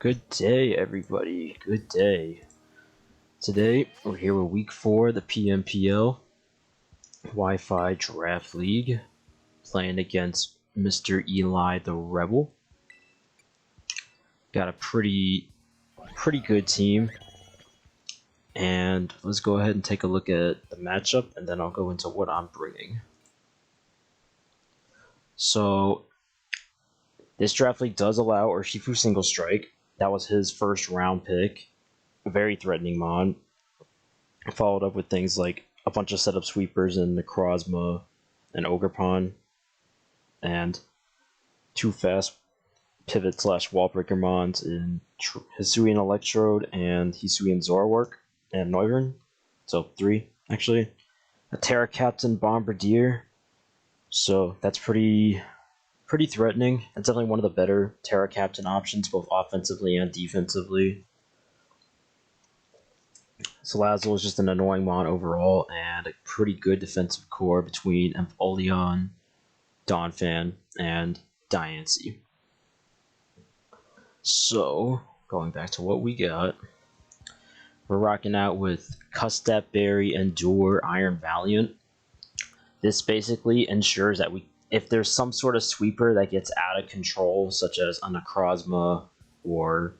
Good day, everybody. Good day. Today, we're here with week 4 of the PMPL Wi-Fi Draft League, playing against Mr. Eli the Rebel. Got a pretty good team. And let's go ahead and take a look at the matchup, and then I'll go into what I'm bringing. So, this draft league does allow Urshifu Single Strike. That was his first round pick. A very threatening mon. Followed up with things like a bunch of setup sweepers in Necrozma and Ogerpon. And 2 fast pivot / wallbreaker mons in Hisuian Electrode and Hisuian Zoroark and Noivern. So 3, actually. A TERA Captain Bombardier. So that's pretty threatening. That's definitely one of the better TERA Captain options, both offensively and defensively. Salazzle is just an annoying mon overall, and a pretty good defensive core between Empoleon, Donphan, and Diancie. So, going back to what we got, we're rocking out with Custap Berry, Endure, Iron Valiant. This basically ensures that if there's some sort of sweeper that gets out of control, such as a Necrozma or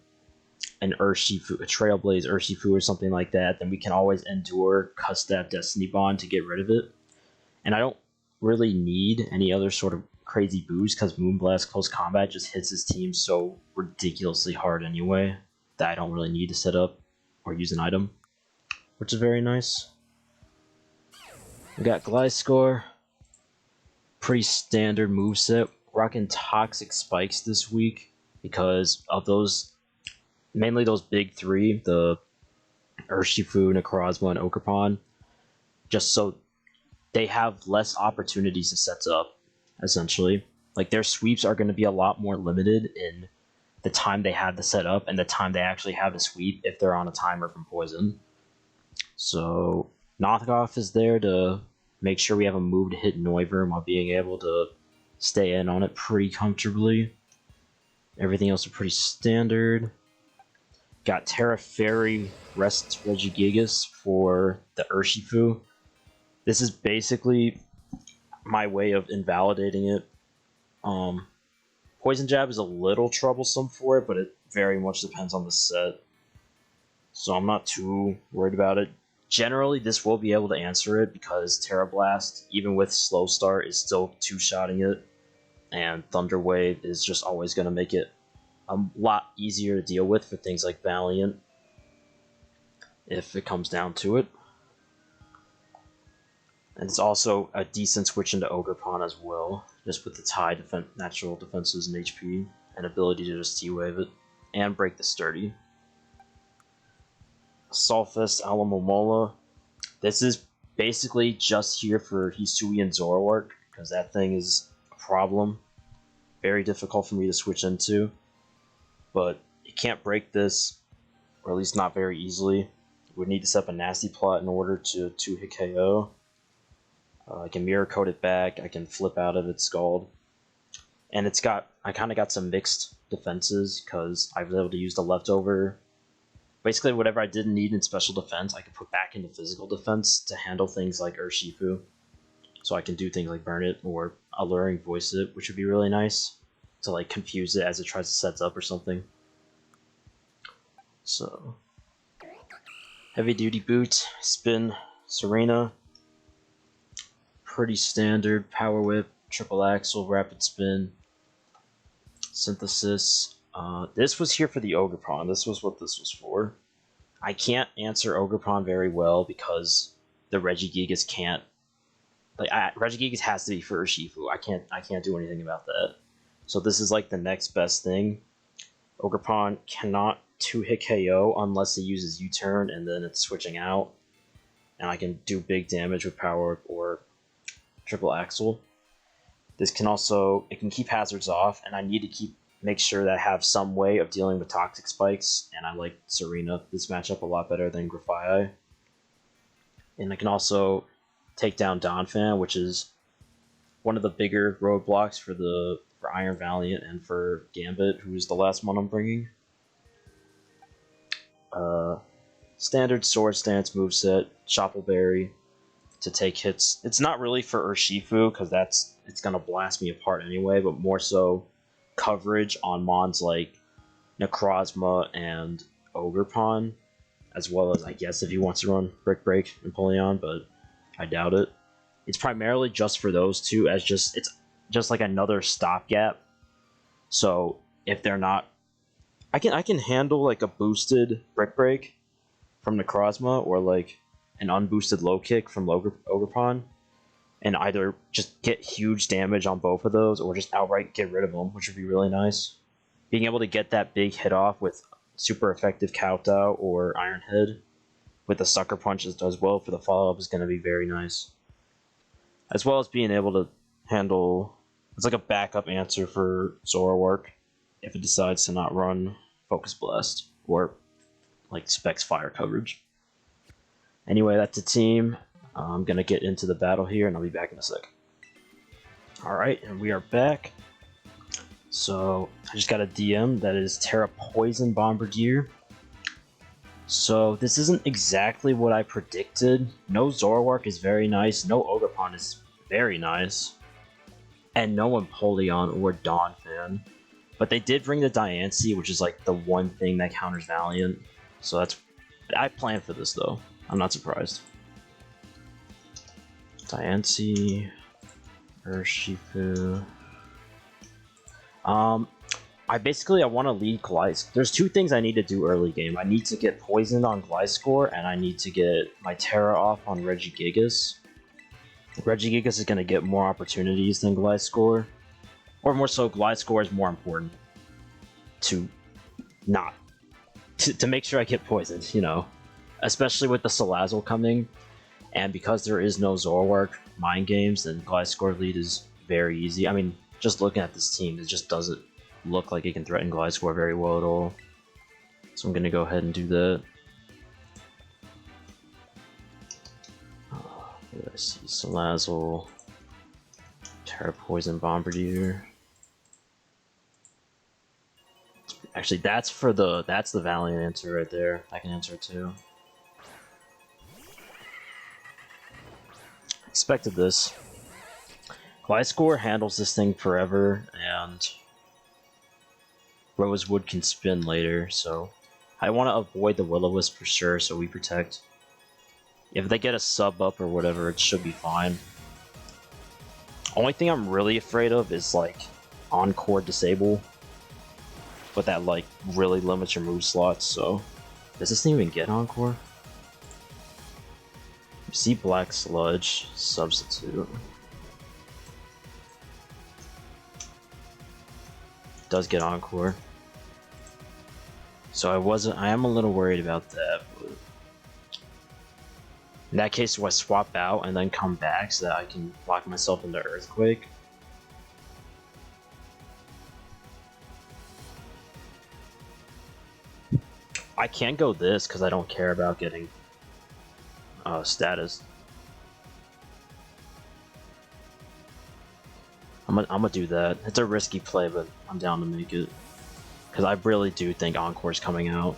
an Urshifu, a Trailblaze Urshifu or something like that, then we can always endure Custap Destiny Bond to get rid of it. And I don't really need any other sort of crazy boost because Moonblast Close Combat just hits his team so ridiculously hard anyway that I don't really need to set up or use an item, which is very nice. We got Gliscor. Pretty standard moveset. Rocking Toxic Spikes this week because of those, mainly those big 3, the Urshifu, Necrozma, and Ogerpon, just so they have less opportunities to set up, essentially. Like, their sweeps are going to be a lot more limited in the time they have to set up and the time they actually have to sweep if they're on a timer from Poison. So, Knockoff is there to make sure we have a move to hit Noivern while being able to stay in on it pretty comfortably. Everything else is pretty standard. Got Terra Fairy Rest Regigigas for the Urshifu. This is basically my way of invalidating it. Poison Jab is a little troublesome for it, but it very much depends on the set. So I'm not too worried about it. Generally, this will be able to answer it because Terra Blast, even with slow start, is still 2-shotting it. And Thunder Wave is just always going to make it a lot easier to deal with for things like Valiant, if it comes down to it. And it's also a decent switch into Ogerpon as well, just with its high natural defenses and HP, and ability to just T-Wave it, and break the Sturdy. Solfest Alamomola. This is basically just here for Hisuian Zoroark, because that thing is a problem. Very difficult for me to switch into. But you can't break this, or at least not very easily. Would need to set up a nasty plot in order to 2-hit KO. I can mirror coat it back, I can flip out of its Scald. And I kind of got some mixed defenses, because I was able to use the leftover. Basically, whatever I didn't need in special defense, I could put back into physical defense to handle things like Urshifu. So I can do things like Burn It or Alluring Voice It, which would be really nice to like confuse it as it tries to set up or something. So, Heavy Duty Boot, Spin, Serena. Pretty standard. Power Whip, Triple Axle, Rapid Spin, Synthesis. This was here for the Ogerpon. This was what this was for. I can't answer Ogerpon very well because the Regigigas can't. Like, Regigigas has to be for Urshifu. I can't do anything about that. So this is like the next best thing. Ogerpon cannot 2-hit KO unless it uses U-turn and then it's switching out. And I can do big damage with Power or Triple Axle. This can also, it can keep hazards off, and I need to make sure that I have some way of dealing with Toxic Spikes, and I like Serena this matchup a lot better than Grafaiai. And I can also take down Donphan, which is one of the bigger roadblocks for Iron Valiant and for Gambit, who is the last one I'm bringing. standard sword stance moveset, Shoppleberry to take hits. It's not really for Urshifu because it's gonna blast me apart anyway, but more so coverage on mons like Necrozma and Ogerpon, as well as I guess if he wants to run Brick Break and Empoleon, but I doubt it. It's primarily just for those two, as it's just like another stopgap. So if they're not, I can handle like a boosted Brick Break from Necrozma or like an unboosted low kick from Ogerpon, and either just get huge damage on both of those or just outright get rid of them, which would be really nice. Being able to get that big hit off with super effective Kowtow or Iron Head with the Sucker Punches as well for the follow-up is going to be very nice. As well as being able to handle, it's like a backup answer for Zoroark if it decides to not run Focus Blast or like Specs Fire coverage. Anyway, that's a team. I'm going to get into the battle here and I'll be back in a sec. Alright, and we are back. So, I just got a DM that is TERA Poison Bombardier. So, this isn't exactly what I predicted. No Zoroark is very nice, no Ogerpon is very nice, and no Empoleon or Donphan. But they did bring the Diancie, which is like the one thing that counters Valiant. So that's... I planned for this though. I'm not surprised. Diancie... Urshifu... I want to lead Gliscor. There's two things I need to do early game. I need to get poisoned on Gliscor, and I need to get my TERA off on Regigigas. Regigigas is going to get more opportunities than Gliscor. Or more so, Gliscor is more important to not... to make sure I get poisoned, you know. Especially with the Salazzle coming, and because there is no Zoroark mind games, then Gliscor lead is very easy. I mean, just looking at this team, it just doesn't look like it can threaten Gliscor very well at all. So I'm going to go ahead and do that. Here I see Salazzle, TERA Poison Bombardier. Actually, that's the Valiant answer right there. I can answer too. Expected this. Gliscor handles this thing forever, and Rosewood can spin later, so I want to avoid the Will-O-Wisp for sure, so we protect. If they get a sub up or whatever, it should be fine. Only thing I'm really afraid of is like Encore Disable, but that like really limits your move slots, so does this thing even get Encore? See Black Sludge, Substitute. Does get Encore. So I am a little worried about that, but in that case, do I swap out and then come back so that I can lock myself into Earthquake? I can't go this because I don't care about getting status. I'm gonna do that. It's a risky play, but I'm down to make it. Because I really do think Encore's coming out.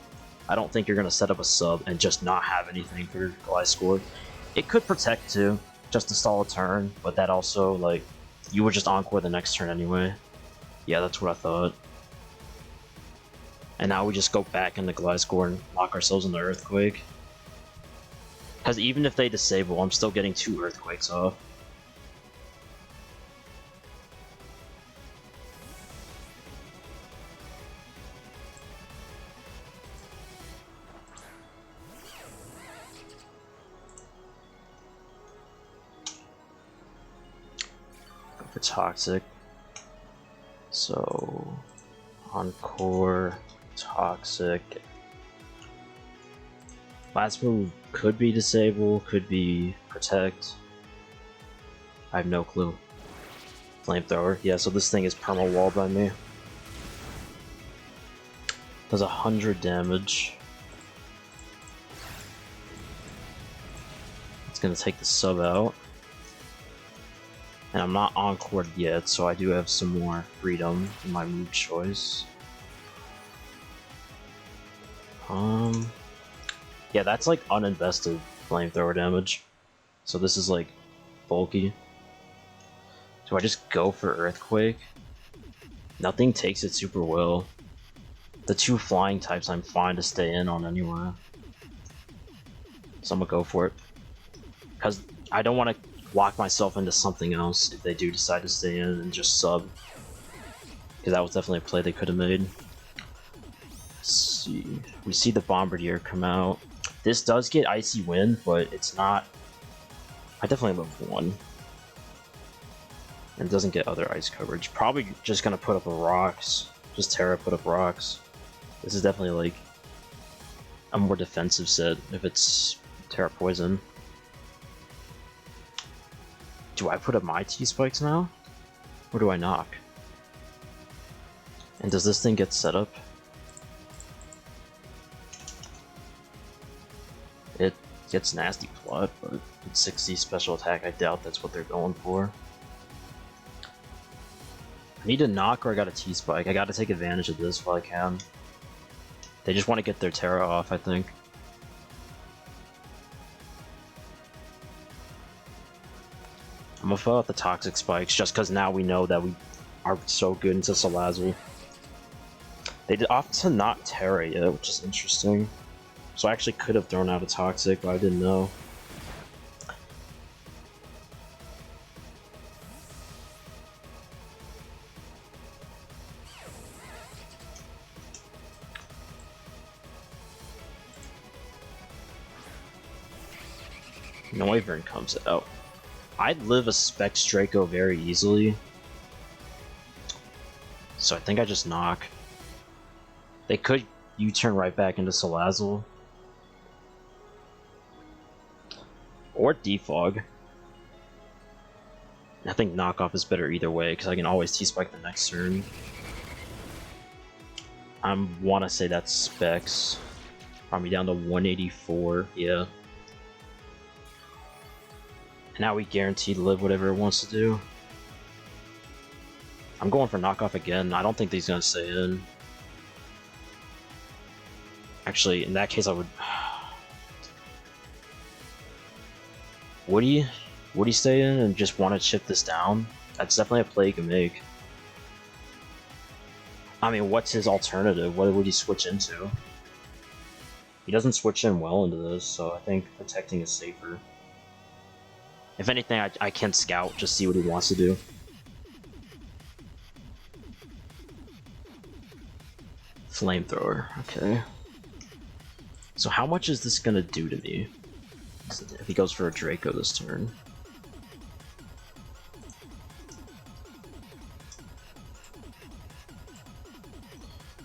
I don't think you're gonna set up a sub and just not have anything for Gliscor. It could protect too, just to stall a turn, but that also, like, you would just Encore the next turn anyway. Yeah, that's what I thought. And now we just go back into Gliscor and lock ourselves into Earthquake. Because even if they disable, I'm still getting 2 Earthquakes off. Go for Toxic. So, Encore, Toxic. Last move could be Disable, could be Protect. I have no clue. Flamethrower. Yeah, so this thing is perma-walled by me. Does 100 damage. It's gonna take the sub out. And I'm not encored yet, so I do have some more freedom in my move choice. Yeah, that's like uninvested flamethrower damage. So this is like bulky. Do I just go for Earthquake? Nothing takes it super well. The 2 flying types I'm fine to stay in on anyway. So I'm gonna go for it. Because I don't want to lock myself into something else if they do decide to stay in and just sub. Because that was definitely a play they could have made. Let's see. We see the Bombardier come out. This does get Icy Wind, but it's not... I definitely love 1. And it doesn't get other ice coverage. Probably just gonna put up a rocks. Just TERA put up rocks. This is definitely like a more defensive set if it's TERA Poison. Do I put up my T-Spikes now? Or do I knock? And does this thing get set up? It gets nasty plot, but it's 60 special attack. I doubt that's what they're going for. I need to knock or I got a T-Spike. I gotta take advantage of this while I can. They just want to get their TERA off, I think. I'm gonna fill out the Toxic Spikes just because now we know that we are so good into Salazzle. They did opt to not TERA yet, which is interesting. So I actually could have thrown out a Toxic, but I didn't know. Noivern comes out. I'd live a Specs Draco very easily. So I think I just knock. They could U-turn right back into Salazzle. Or Defog. I think knockoff is better either way, because I can always T-Spike the next turn. I want to say that's Specs. Probably down to 184, yeah. Now we guaranteed to live whatever it wants to do. I'm going for knockoff again. I don't think he's gonna stay in. Actually, in that case, I would. Would he? Would he stay in and just want to chip this down? That's definitely a play he can make. I mean, what's his alternative? What would he switch into? He doesn't switch in well into this, so I think protecting is safer. If anything, I can scout, just see what he wants to do. Flamethrower, okay. So how much is this gonna do to me? If he goes for a Draco this turn.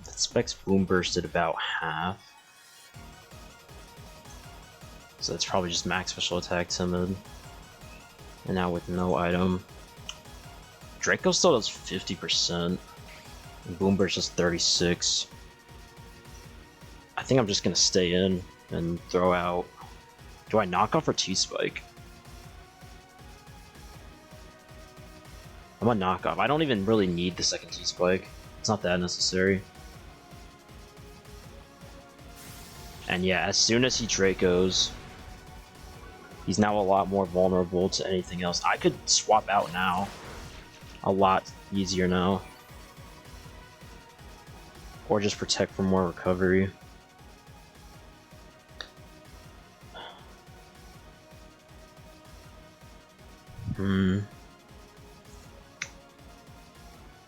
That Specs Boom Bursted about half. So that's probably just max special attack timid. And now with no item. Draco still does 50%. And Boom Burst is 36. I think I'm just gonna stay in and throw out. Do I knock off or T-Spike? I'm gonna knock off. I don't even really need the second T-Spike. It's not that necessary. And yeah, as soon as he Dracos, he's now a lot more vulnerable to anything else. I could swap out now. A lot easier now. Or just protect for more recovery.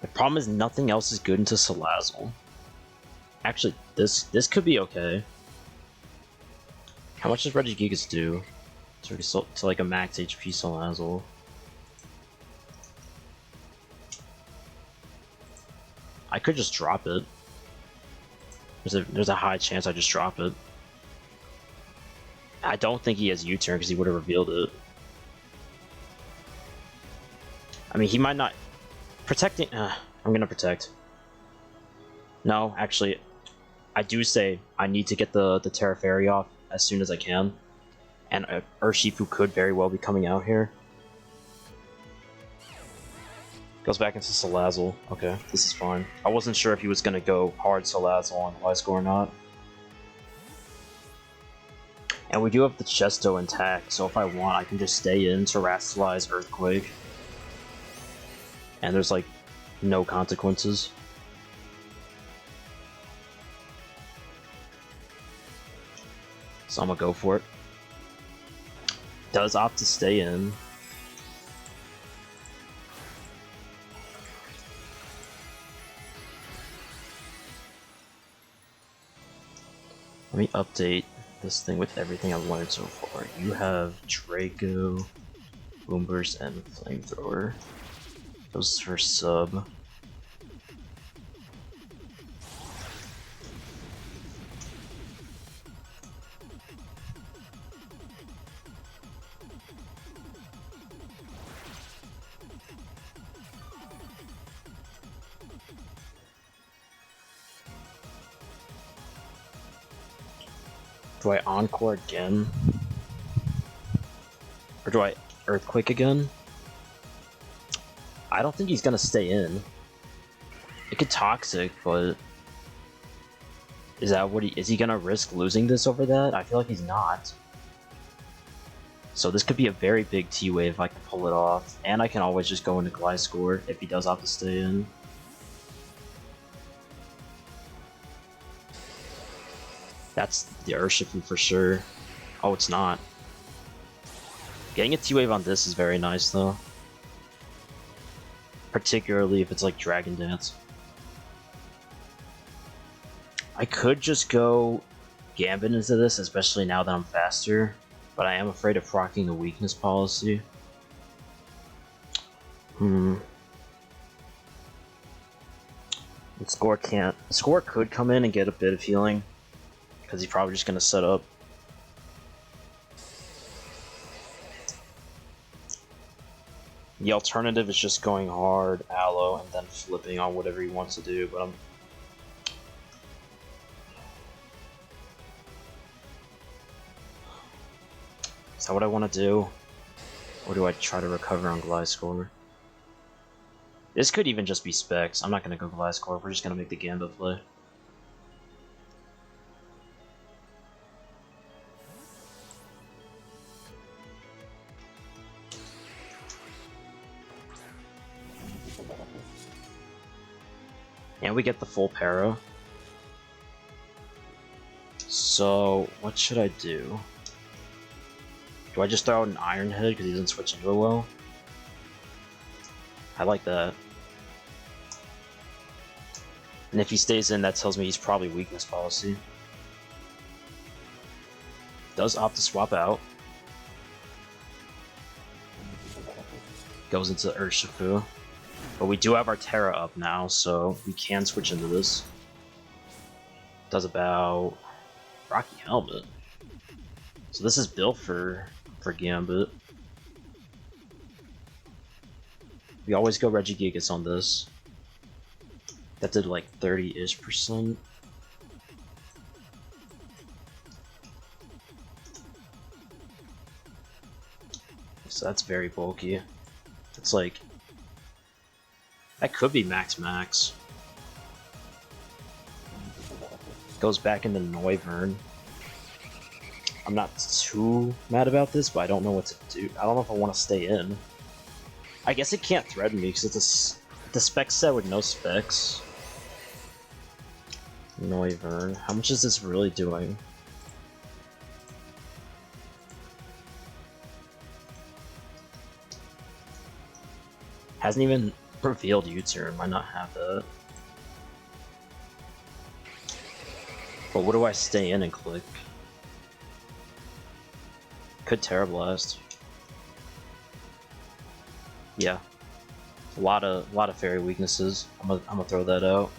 The problem is nothing else is good into Salazzle. Actually, this could be okay. How much does Regigigas do? To like a max HP Salazzle. I could just drop it. There's a high chance I just drop it. I don't think he has U-turn because he would have revealed it. I mean, he might not... Protecting... I'm gonna protect. No, actually, I do say I need to get the Terra Fairy off as soon as I can. And Urshifu could very well be coming out here. Goes back into Salazzle. Okay, this is fine. I wasn't sure if he was gonna go hard Salazzle on Wyscore or not. And we do have the Chesto intact, so if I want, I can just stay in Terastallize Earthquake. And there's like no consequences. So I'm gonna go for it. Does opt to stay in. Let me update this thing with everything I've learned so far. You have Draco, Boomburst, and Flamethrower. Those for sub. Do I Encore again? Or do I Earthquake again? I don't think he's gonna stay in. It could Toxic, but... Is that what is he gonna risk losing this over that? I feel like he's not. So this could be a very big T-Wave if I can pull it off. And I can always just go into Gliscor if he does opt to stay in. That's the Urshifu for sure. Oh, it's not. Getting a T-Wave on this is very nice though. Particularly if it's like Dragon Dance. I could just go Gambit into this, especially now that I'm faster. But I am afraid of proccing the weakness policy. The Score can't. The Score could come in and get a bit of healing. Because he's probably just going to set up. The alternative is just going hard, Aloe, and then flipping on whatever he wants to do, but I'm... Is that what I want to do? Or do I try to recover on Gliscor? This could even just be Specs. I'm not going to go Gliscor, we're just going to make the Gambit play. And we get the full para. So, what should I do? Do I just throw out an Iron Head because he doesn't switch into it well? I like that. And if he stays in, that tells me he's probably weakness policy. Does opt to swap out. Goes into Urshifu. But we do have our TERA up now, so we can switch into this. Does about Rocky Helmet. So this is built for Gambit. We always go Regigigas on this. That did like 30-ish%. So that's very bulky. It's like... That could be max. Goes back into Noivern. I'm not too mad about this, but I don't know what to do. I don't know if I want to stay in. I guess it can't threaten me because it's the spec set with no specs. Noivern. How much is this really doing? Hasn't even revealed U-turn. Might not have that. But what do I stay in and click? Could Terra Blast. Yeah. A lot of fairy weaknesses. I'm gonna throw that out.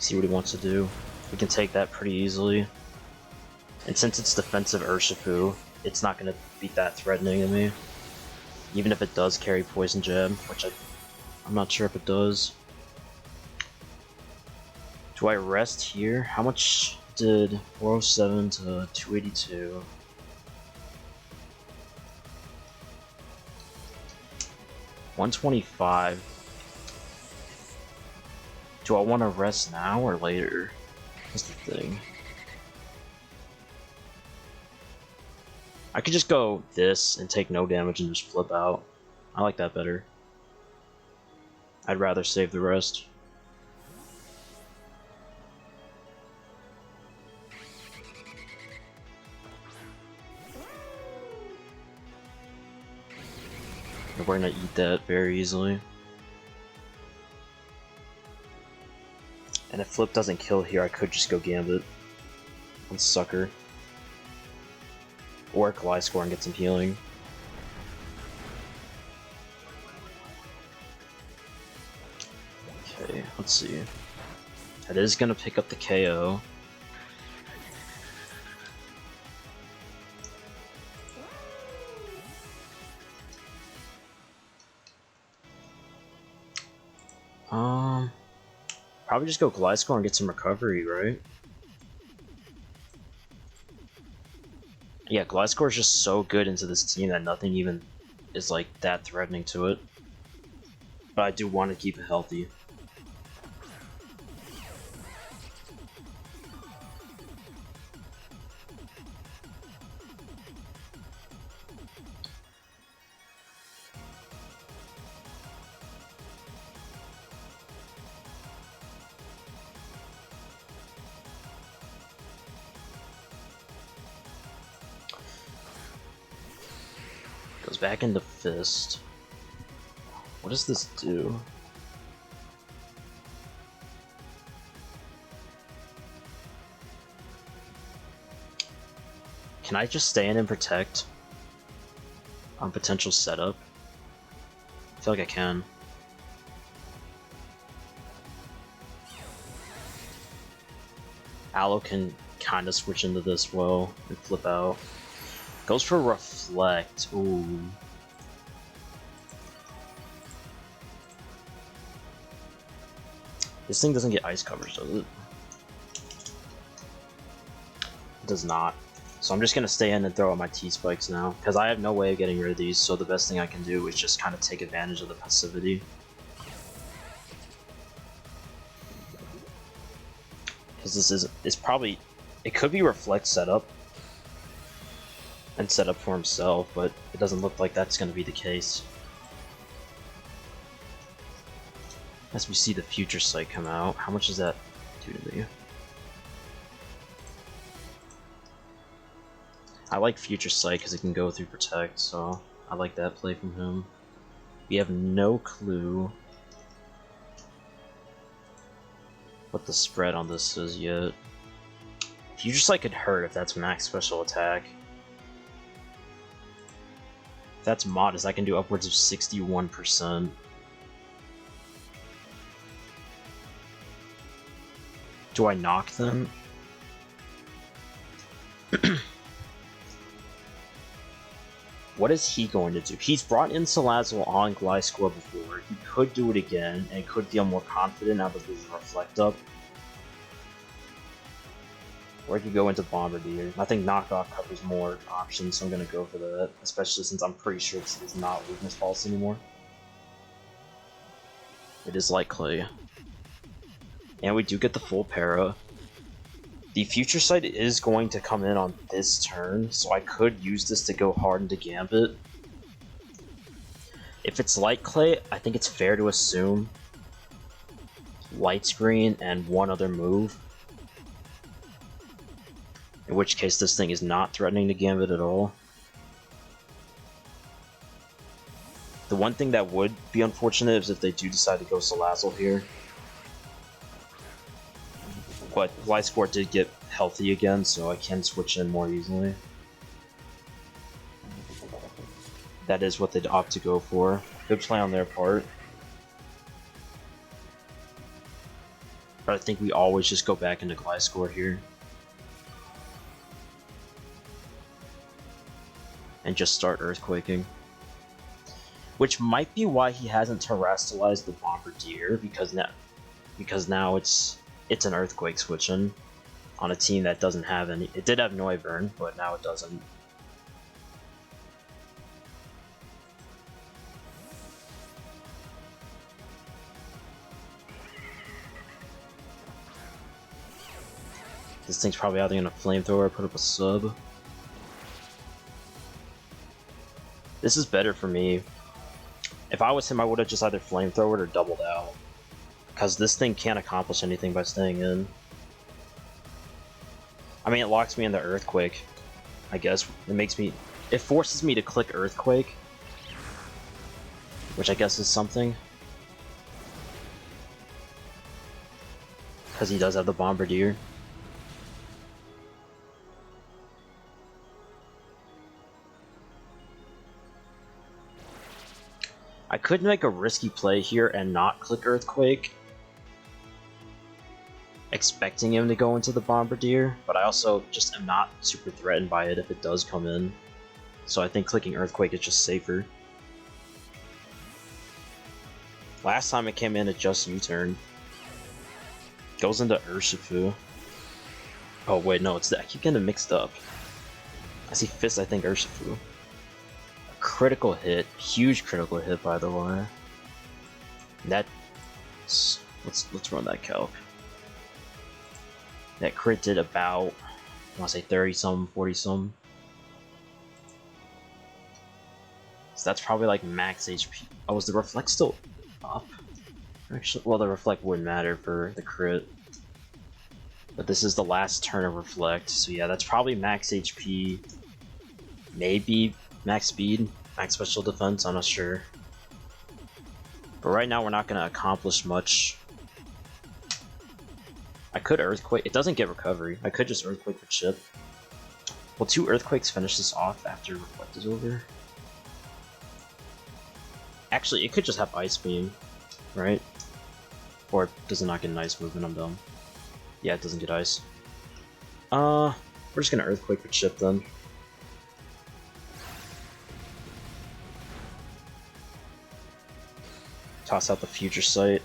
See what he wants to do. We can take that pretty easily. And since it's defensive Urshifu, it's not gonna be that threatening to me. Even if it does carry Poison Jab, which I'm not sure if it does. Do I rest here? How much did 407 to 282? $125. Do I want to rest now or later? That's the thing. I could just go this and take no damage and just flip out. I like that better. I'd rather save the rest. We're gonna eat that very easily. And if Flip doesn't kill here, I could just go Gambit on Sucker. Or Gliscor and get some healing. Okay, let's see. That is gonna pick up the KO. Probably just go Gliscor and get some recovery, right? Yeah, Gliscor is just so good into this team that nothing even is like that threatening to it. But I do want to keep it healthy. Goes back into Fist. What does this do? Can I just stay in and protect on potential setup? I feel like I can. Aloe can kind of switch into this well and flip out. Goes for Reflect. Ooh. This thing doesn't get ice coverage, does it? It does not. So I'm just gonna stay in and throw out my T-Spikes now, because I have no way of getting rid of these, so the best thing I can do is just kind of take advantage of the passivity. Because this is, it's probably, it could be Reflect setup, and set up for himself, but it doesn't look like that's going to be the case. As we see the Future Sight come out, how much does that do to me? I like Future Sight because it can go through Protect, so I like that play from him. We have no clue what the spread on this is yet. Future Sight could hurt if that's max special attack. If that's modest, I can do upwards of 61%. Do I knock them? What is he going to do? He's brought in Salazzle on Gliscor before. He could do it again, and could feel more confident now that there's a Reflect up. Or I could go into Bombardier. I think Knockoff covers more options, so I'm going to go for that. Especially since I'm pretty sure this is not Weakness Pulse anymore. It is like Clay. And we do get the full para. The Future Sight is going to come in on this turn, so I could use this to go hard into Gambit. If it's Light Clay, I think it's fair to assume Light Screen and one other move. In which case this thing is not threatening to Gambit at all. The one thing that would be unfortunate is if they do decide to go Salazzle here. But Gliscor did get healthy again, so I can switch in more easily. That is what they'd opt to go for. Good play on their part. But I think we always just go back into Gliscor here. And just start Earthquaking. Which might be why he hasn't terrestrialized the Bombardier, because now it's an Earthquake switching on a team that doesn't have any. It did have Noivern, but now it doesn't. This thing's probably either gonna Flamethrower or put up a sub. This is better for me. If I was him, I would have just either flamethrowered or doubled out. Because this thing can't accomplish anything by staying in. I mean, it locks me in the Earthquake, I guess. It forces me to click Earthquake. Which I guess is something. Because he does have the Bombardier. I could make a risky play here and not click Earthquake, expecting him to go into the Bombardier, but I also just am not super threatened by it if it does come in. So I think clicking Earthquake is just safer. Last time it came in, it just U-turn. Goes into Urshifu. Oh wait, no, it's that. I keep getting it mixed up. I see Fist, I think Urshifu. Critical hit, huge critical hit, by the way. Let's run that calc. That crit did about, I want to say 30 some, 40 some. So that's probably like max HP. Oh, is the reflect still up? Actually, well, the reflect wouldn't matter for the crit. But this is the last turn of reflect, so yeah, that's probably max HP. Maybe max speed, max special defense, I'm not sure. But right now we're not going to accomplish much. I could Earthquake. It doesn't get recovery. I could just Earthquake for chip. Will 2 Earthquakes finish this off after Reflect is over? Actually, it could just have Ice Beam, right? Or does it not get an Ice movement? I'm dumb. Yeah, it doesn't get Ice. We're just going to Earthquake for chip then. Toss out the Future Sight.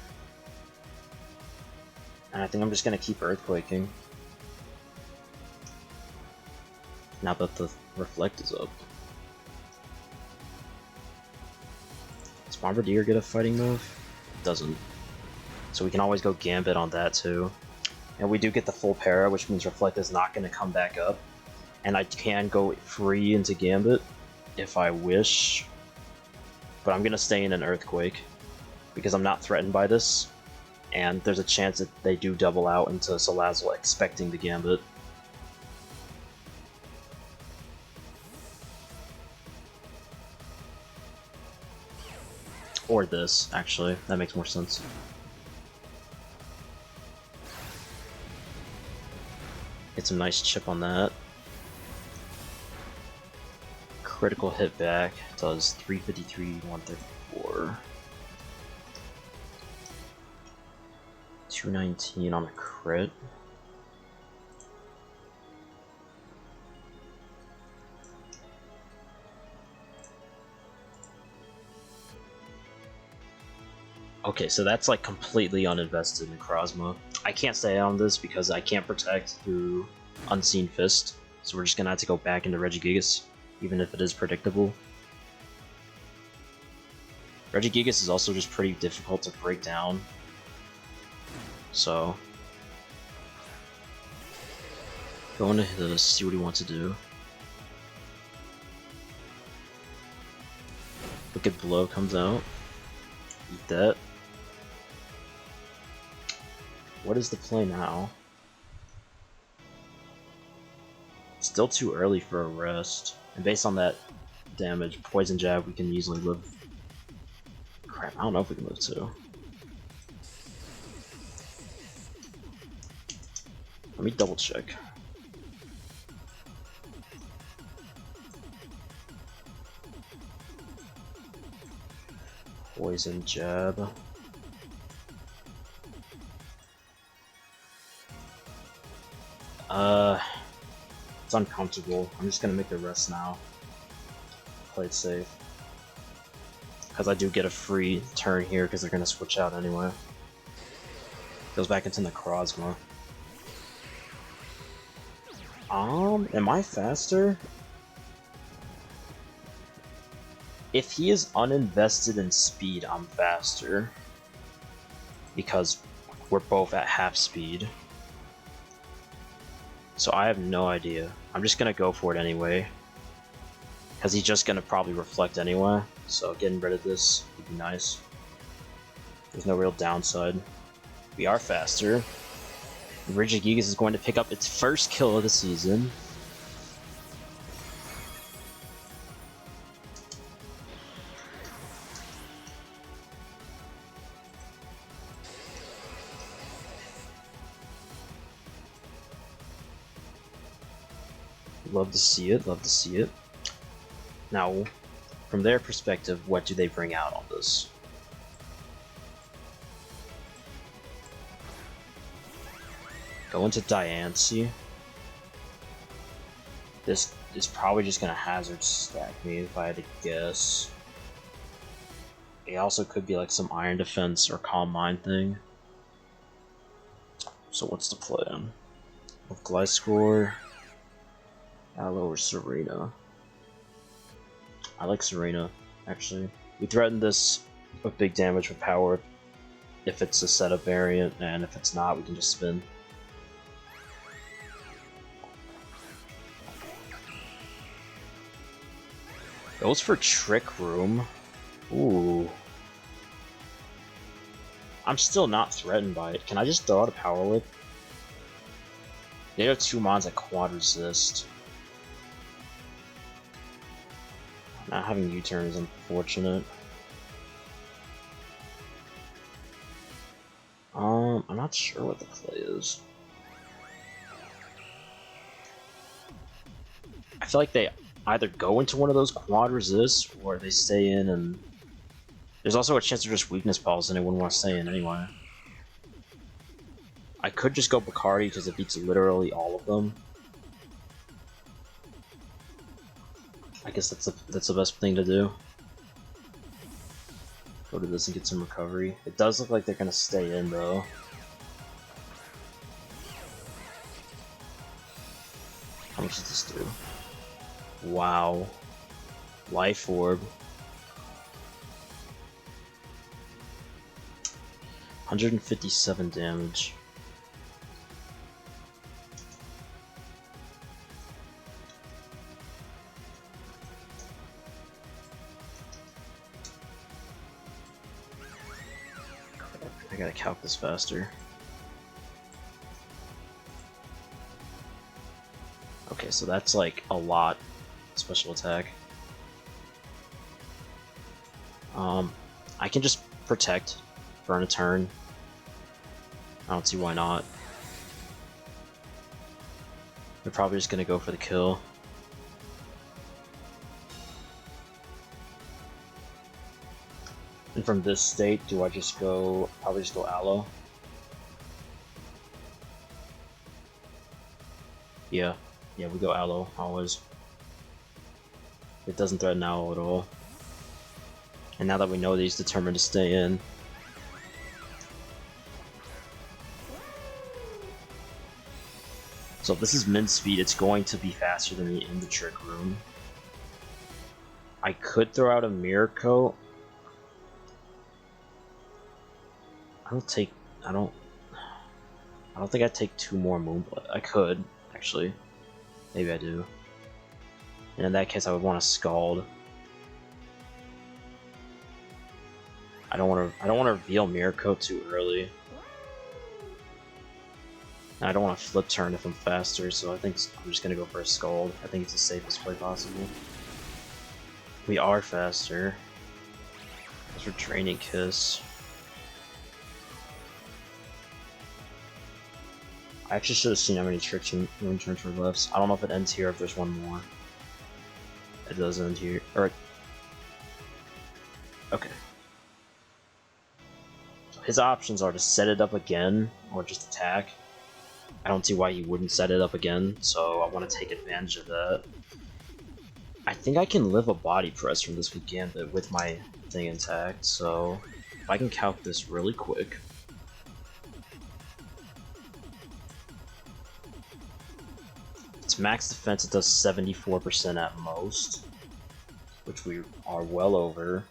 And I think I'm just going to keep Earthquaking. Now that the Reflect is up. Does Bombardier get a fighting move? It doesn't. So we can always go Gambit on that too. And we do get the full para, which means Reflect is not going to come back up. And I can go free into Gambit if I wish. But I'm going to stay in an Earthquake because I'm not threatened by this. And there's a chance that they do double out into Salazzle expecting the Gambit. Or this, actually. That makes more sense. Get some nice chip on that. Critical hit back does 353, 134. 219 on the crit. Okay, so that's like completely uninvested in Krozma. I can't stay on this because I can't protect through Unseen Fist, so we're just gonna have to go back into Regigigas, even if it is predictable. Regigigas is also just pretty difficult to break down. So, go into this, see what he wants to do. Wicked Blow comes out. Eat that. What is the play now? Still too early for a rest. And based on that damage, Poison Jab, we can easily live. Crap, I don't know if we can live too. Let me double check. Poison Jab. It's uncomfortable. I'm just gonna make the rest now. Play it safe. Because I do get a free turn here because they're gonna switch out anyway. Goes back into Necrozma. Am I faster? If he is uninvested in speed, I'm faster. Because we're both at half speed. So I have no idea. I'm just gonna go for it anyway. Because he's just gonna probably reflect anyway, so getting rid of this would be nice. There's no real downside. We are faster. REGIGIGAS is going to pick up its first kill of the season. Love to see it, love to see it. Now, from their perspective, what do they bring out on this? Go into Diancie. This is probably just gonna hazard stack me if I had to guess. It also could be like some Iron Defense or Calm Mind thing. So what's the plan? With Gliscor, Aloe, or Serena? I like Serena, actually. We threaten this with big damage with power if it's a setup variant, and if it's not, we can just spin. Goes for Trick Room. Ooh. I'm still not threatened by it. Can I just throw out a Power Whip? They have 2 mons that quad resist. Not having U-turn is unfortunate. I'm not sure what the play is. I feel like they either go into one of those quad resists, or they stay in, and there's also a chance they're just weakness balls and they wouldn't want to stay in anyway. I could just go Bacardi because it beats literally all of them. I guess that's the best thing to do. Go to this and get some recovery. It does look like they're gonna stay in though. How much does this do? Wow. Life Orb. 157 damage. I gotta calc this faster. Okay, so that's like a lot special attack. I can just protect, burn a turn. I don't see why not. They're probably just gonna go for the kill. And from this state, do I just go, probably just go Aloe? Yeah, we go Aloe, always. It doesn't threaten Aloe at all. And now that we know that he's determined to stay in. So if this is min speed, it's going to be faster than me in the Trick Room. I could throw out a Mirror Coat. I don't think I'd take 2 more Moonblade. I could, actually. Maybe I do. And in that case, I would want to Scald. I don't want to reveal Mirror Coat too early. And I don't want to flip turn if I'm faster, so I think I'm just gonna go for a Scald. I think it's the safest play possible. We are faster. That's for Draining Kiss. I actually should have seen how many tricks and room turns were left. I don't know if it ends here or if there's one more. It does end here. Or okay. So his options are to set it up again or just attack. I don't see why he wouldn't set it up again, so I want to take advantage of that. I think I can live a body press from this with Gambit with my thing intact, so if I can calc this really quick. Its max defense, it does 74% at most, which we are well over.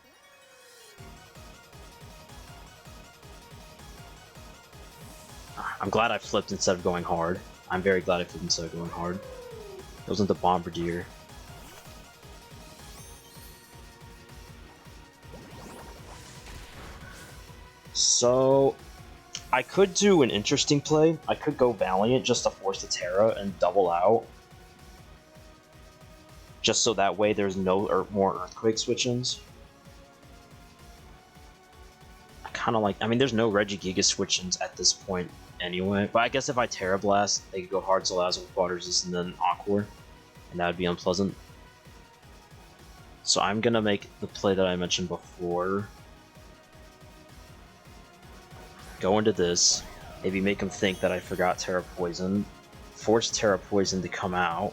I'm glad I flipped instead of going hard. I'm very glad I flipped instead of going hard. It wasn't the Bombardier. So I could do an interesting play. I could go Valiant just to force the TERA and double out. Just so that way there's no more Earthquake switch-ins. I kind of like... I mean, there's no Regigigas switch-ins at this point anyway. But I guess if I TERA Blast, they could go Hard Salazzle with Water Resist and then Aqua. And that would be unpleasant. So I'm going to make the play that I mentioned before. Go into this. Maybe make him think that I forgot TERA Poison. Force TERA Poison to come out.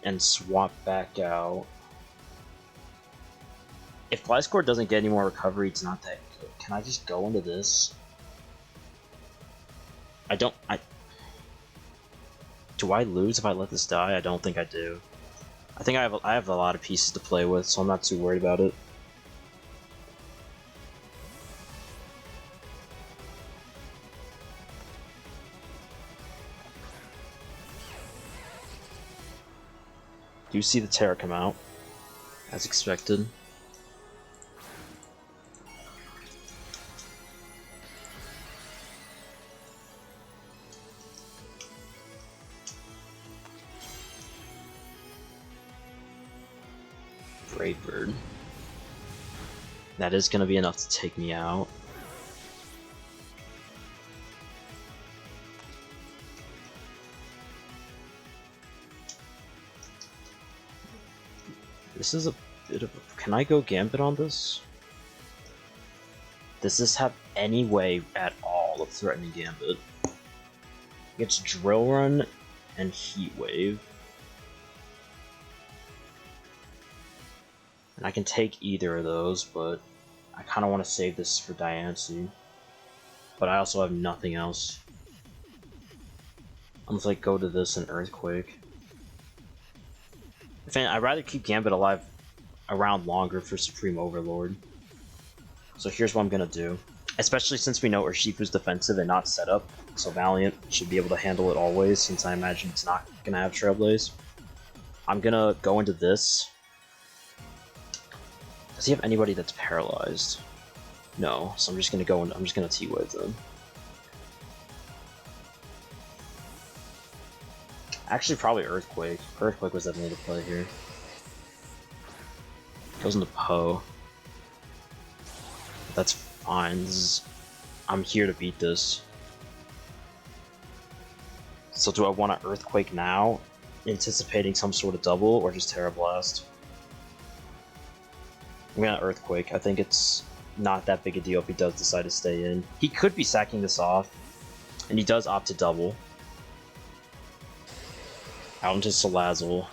And swap back out. If Gliscor doesn't get any more recovery, it's not that good. Can I just go into this? Do I lose if I let this die? I don't think I do. I think I have a lot of pieces to play with, so I'm not too worried about it. Do you see the TERA come out? As expected. Brave Bird. That is going to be enough to take me out. This is a bit of a... Can I go Gambit on this? Does this have any way at all of threatening Gambit? It's Drill Run and Heat Wave. And I can take either of those, but I kind of want to save this for Diancie. But I also have nothing else. I'm just like go to this and Earthquake. I'd rather keep Gambit alive around longer for Supreme Overlord. So here's what I'm gonna do. Especially since we know Urshifu's defensive and not set up, so Valiant should be able to handle it always, since I imagine it's not gonna have Trailblaze. I'm gonna go into this. Does he have anybody that's paralyzed? No, so I'm just gonna go and I'm just gonna T-Wave them. Actually, probably Earthquake. Earthquake was definitely the play here. Goes into Poe. That's fine. I'm here to beat this. So do I want to Earthquake now, anticipating some sort of double, or just TERA Blast? I'm gonna Earthquake. I think it's not that big a deal if he does decide to stay in. He could be sacking this off, and he does opt to double. Out into Salazzle.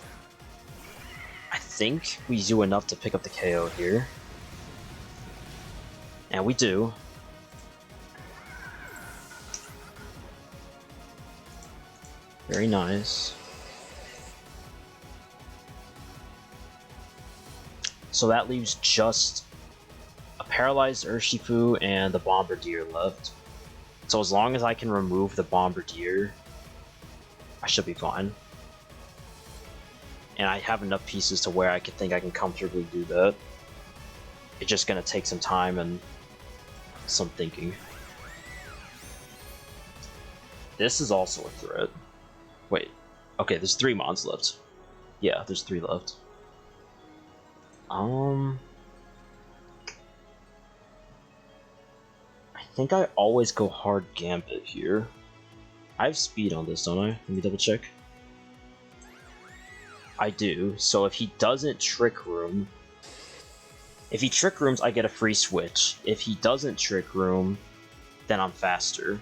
I think we do enough to pick up the KO here. And we do. Very nice. So that leaves just a paralyzed Urshifu and the Bombardier left. So as long as I can remove the Bombardier, I should be fine. And I have enough pieces to where I could think I can comfortably do that. It's just gonna take some time and some thinking. This is also a threat. Wait. Okay, there's 3 mons left. Yeah, there's 3 left. I think I always go hard Gambit here. I have speed on this, don't I? Let me double check. I do, so if he doesn't Trick Room... If he Trick Rooms, I get a free switch. If he doesn't Trick Room, then I'm faster.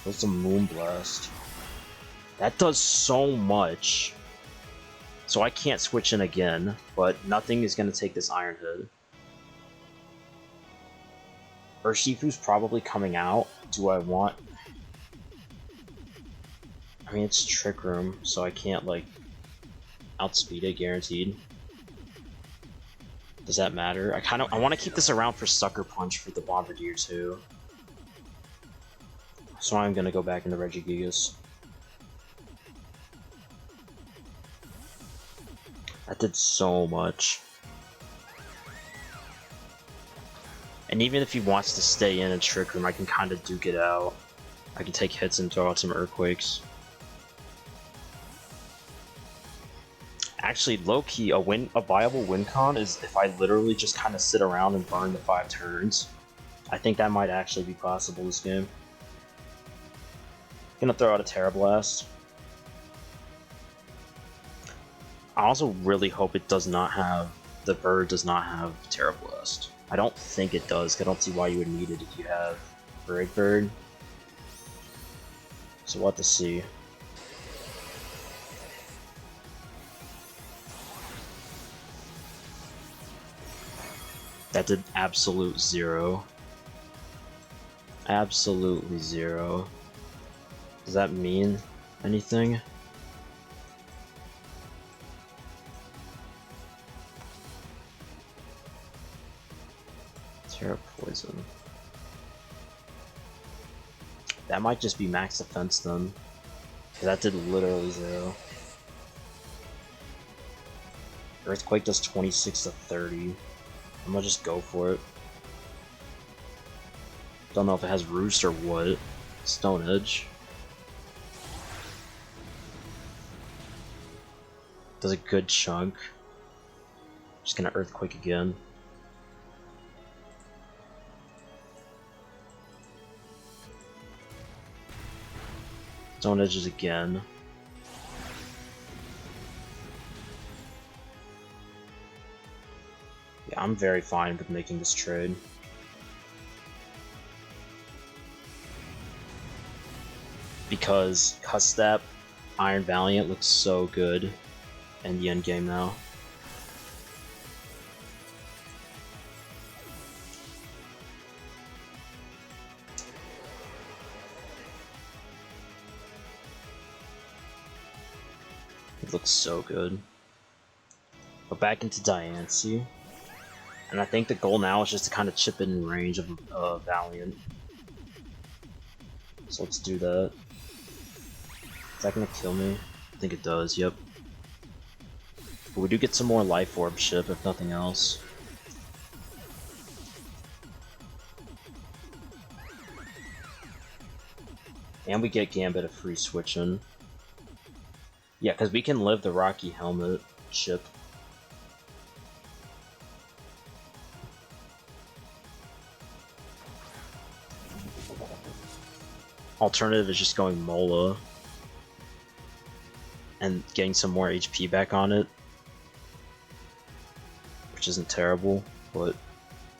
What's a Moonblast? That does so much. So I can't switch in again, but nothing is going to take this Iron Head. Urshifu's probably coming out. Do I want... I mean, it's Trick Room, so I can't, like, outspeed it, guaranteed. Does that matter? I want to keep this around for Sucker Punch for the Bombardier, too. So I'm gonna go back into REGIGIGAS. That did so much. And even if he wants to stay in a Trick Room, I can kind of duke it out. I can take hits and throw out some Earthquakes. Actually, low-key, a viable win con is if I literally just kind of sit around and burn the 5 turns. I think that might actually be possible this game. Gonna throw out a TERA Blast. I also really hope it does not have, the bird does not have TERA Blast. I don't think it does, I don't see why you would need it if you have Break Bird. So we'll have to see. That did absolute 0. Absolutely 0. Does that mean anything? TERA Poison. That might just be max defense then. That did literally 0. Earthquake does 26 to 30. I'm gonna just go for it. Don't know if it has Roost or what. Stone Edge. Does a good chunk. Just gonna Earthquake again. Stone Edges again. Yeah, I'm very fine with making this trade. Because Custap Iron Valiant looks so good in the end game now. It looks so good. But back into Diancie. And I think the goal now is just to kind of chip it in range of Valiant. So let's do that. Is that gonna kill me? I think it does, yep. But we do get some more Life Orb ship, if nothing else. And we get Gambit a free switch-in. Yeah, because we can live the Rocky Helmet ship. Alternative is just going Mola. And getting some more HP back on it. Which isn't terrible, but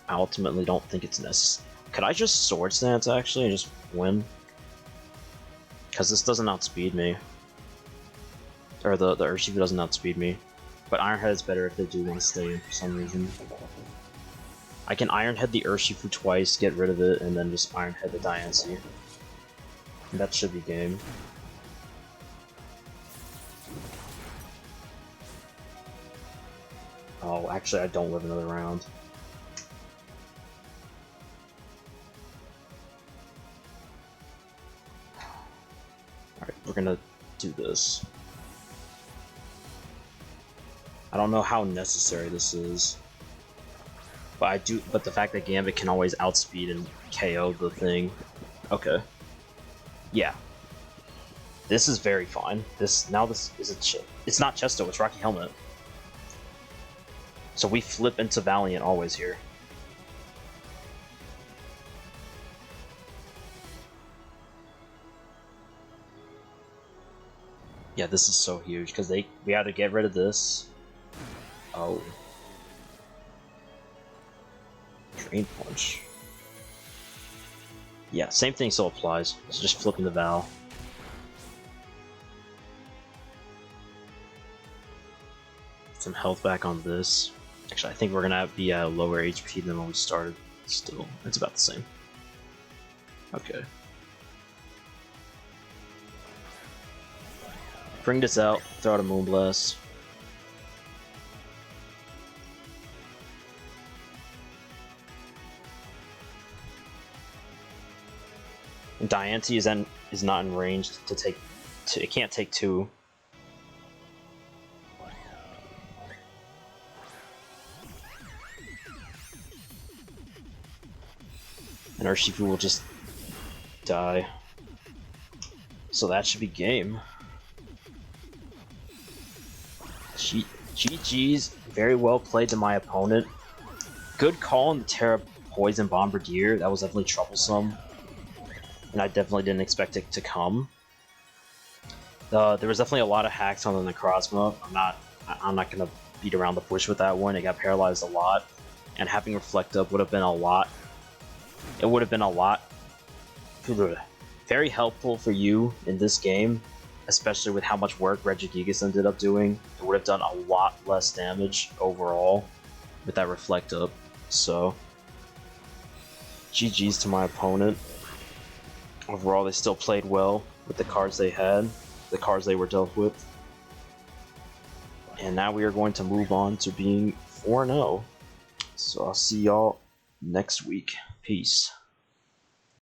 I ultimately don't think it's necessary. Could I just Sword Stance actually and just win? Because this doesn't outspeed me. Or the Urshifu doesn't outspeed me. But Iron Head is better if they do want to stay in for some reason. I can Iron Head the Urshifu twice, get rid of it, and then just Iron Head the Diancie. And that should be game. Oh, actually I don't live another round. Alright, we're gonna do this. I don't know how necessary this is. But the fact that Gambit can always outspeed and KO the thing. Okay. Yeah. This is very fine. This is a chip. It's not Chesto, it's Rocky Helmet. So we flip into Valiant always here. Yeah, this is so huge because we either get rid of this. Oh. Drain Punch. Yeah, same thing still applies. So just flipping the Val. Some health back on this. Actually, I think we're gonna be at a lower HP than when we started. Still, it's about the same. Okay. Bring this out, throw out a Moonblast. And Diancie is not in range to take. It can't take 2. And Urshifu will just die. So that should be game. GG's. Very well played to my opponent. Good call on the TERA Poison Bombardier. That was definitely troublesome. And I definitely didn't expect it to come. There was definitely a lot of hacks on the Necrozma. I'm not gonna beat around the bush with that one. It got paralyzed a lot. And having Reflect Up would have been a lot. It would have been a lot. Very helpful for you in this game, especially with how much work Regigigas ended up doing. It would have done a lot less damage overall with that Reflect Up. So, GG's to my opponent. Overall, they still played well with the cards they had, the cards they were dealt with. And now we are going to move on to being 4-0. So I'll see y'all next week. Peace.